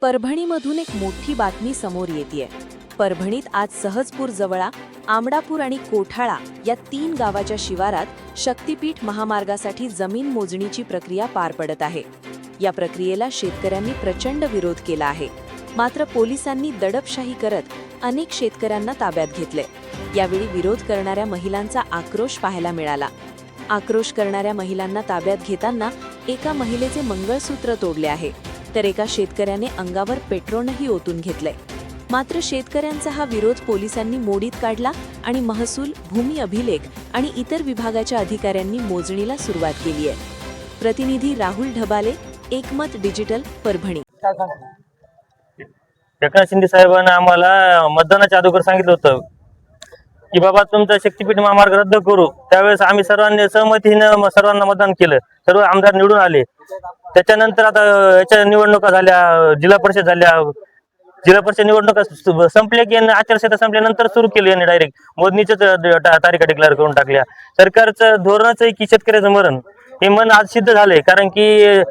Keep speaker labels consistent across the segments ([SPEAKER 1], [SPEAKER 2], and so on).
[SPEAKER 1] परभणीमधून एक मोठी बातमी समोर येतेय। परभणीत आज सहजपूर जवळा, आमडापूर आणि कोठाळा या 3 गावाच्या शिवारात शक्तीपीठ महामार्गासाठी जमीन मोजणीची प्रक्रिया पार पडत आहे। या प्रक्रियेला शेतकऱ्यांनी प्रचंड विरोध केला आहे। मात्र पोलिसांनी दडपशाही करत अनेक शेतकऱ्यांना ताब्यात घेतले। यावेळी विरोध करणाऱ्या महिलांचा आक्रोश पाहायला मिळाला। आक्रोश करणाऱ्या महिलांना ताब्यात घेताना एका महिलेचे मंगळसूत्र तोडले आहे, तर एका शेतकऱ्याने अंगावर पेट्रोलही ओतून घेतले। मात्र शेतकऱ्यांचा हा विरोध पोलिसांनी मोडीत काढला आणि महसूल, भूमी अभिलेख आणि इतर विभागाच्या अधिकाऱ्यांनी मोजणीला सुरुवात केली आहे। प्रतिनिधी राहुल ढबाले, एकमत डिजिटल, परभणी।
[SPEAKER 2] एकनाथ शिंदे साहेबांना आम्हाला मतदानाच्या अगोदर सांगितलं होतं की बाबा तुमचा शक्तीपीठ महामार्ग रद्द करू। त्यावेळेस आम्ही सर्वांनी सहमतीने सर्वांना मतदान केलं, सर्व आमदार निवडून आले। त्याच्यानंतर आता याच्या निवडणुका झाल्या, जिल्हा परिषद झाल्या, जिल्हा परिषद निवडणुका संपल्या की आचारसंहिता संपल्यानंतर सुरू केली यांनी डायरेक्ट मोजणीच्याच तारीखा डिक्लेअर करून टाकल्या। सरकारचं धोरणच आहे की शेतकऱ्याचं मरण, हे मन आज सिद्ध झालंय। कारण की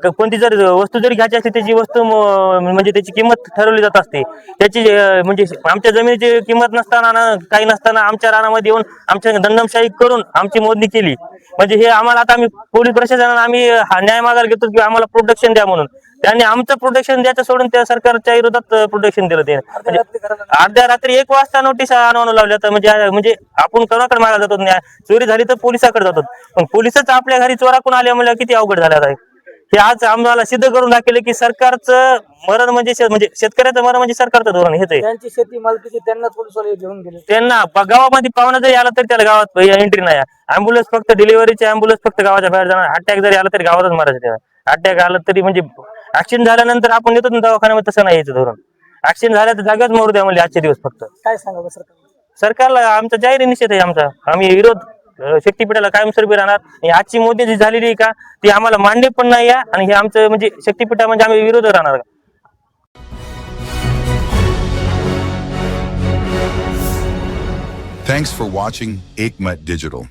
[SPEAKER 2] कोणती जर वस्तू जरी घ्यायची असते त्याची वस्तू म्हणजे त्याची किंमत ठरवली जात असते। त्याची म्हणजे आमच्या जमिनीची किंमत नसताना काही नसताना आमच्या रानामध्ये येऊन आमच्या दंडमशाही करून आमची मोजणी केली। म्हणजे हे आम्हाला आता आम्ही पोलीस प्रशासनाला आम्ही न्याय मागायला घेतो की आम्हाला प्रोटेक्शन द्या म्हणून। त्यांनी आमचं प्रोटेक्शन द्यायचं सोडून त्या सरकारच्या विरोधात प्रोटेक्शन दिलं। ते म्हणजे अर्ध्या रात्री 1 वाजता नोटीस आणून लावल्या तर म्हणजे आपण कोणाकडे मागायला जातो, न्याय चोरी झाली तर पोलिसाकडे जातो, पण पोलिसच आपल्या घरी चोराकडून आले म्हणजे किती अवघड झालं आहे। हे आज आम्हाला सिद्ध करून दाखवले की सरकारचं मरण म्हणजे शेतकऱ्याचं मरण म्हणजे सरकारचं धोरण हेच आहे।
[SPEAKER 3] त्यांची शेती मालकीची त्यांना पोलिसवाले घेऊन गेले।
[SPEAKER 2] त्यांना गावामध्ये पाहुणा जरी आला तरी त्याला गावात एंट्री नाही। अँब्युलन्स फक्त डिलिव्हरीचे अँब्युलन्स फक्त गावाच्या बाहेर जाणार। अटॅक जरी आला तरी गावातच मारायचं त्याला। अटॅक आला तरी म्हणजे ऍक्सिडेंट झाल्यानंतर आपण येतो ना दवाखान्यामध्ये, तसं नाही यायचं धोरण। ऍक्सिडेंट झाल्या तर जागाच मरू द्या म्हणजे आजचे दिवस फक्त।
[SPEAKER 3] काय सांगावं
[SPEAKER 2] सरकारला आमचा जाहीर निषेध आहे आमचा। आम्ही विरोध शक्तीपीठाला कायमस्वरूपी राहणार। आजची मोदी जी झालेली आहे का ती आम्हाला मान्य पण नाही आहे आणि हे आमचं म्हणजे शक्तीपीठा म्हणजे आम्ही विरोध राहणार।
[SPEAKER 4] Thanks for watching Ekmat Digital.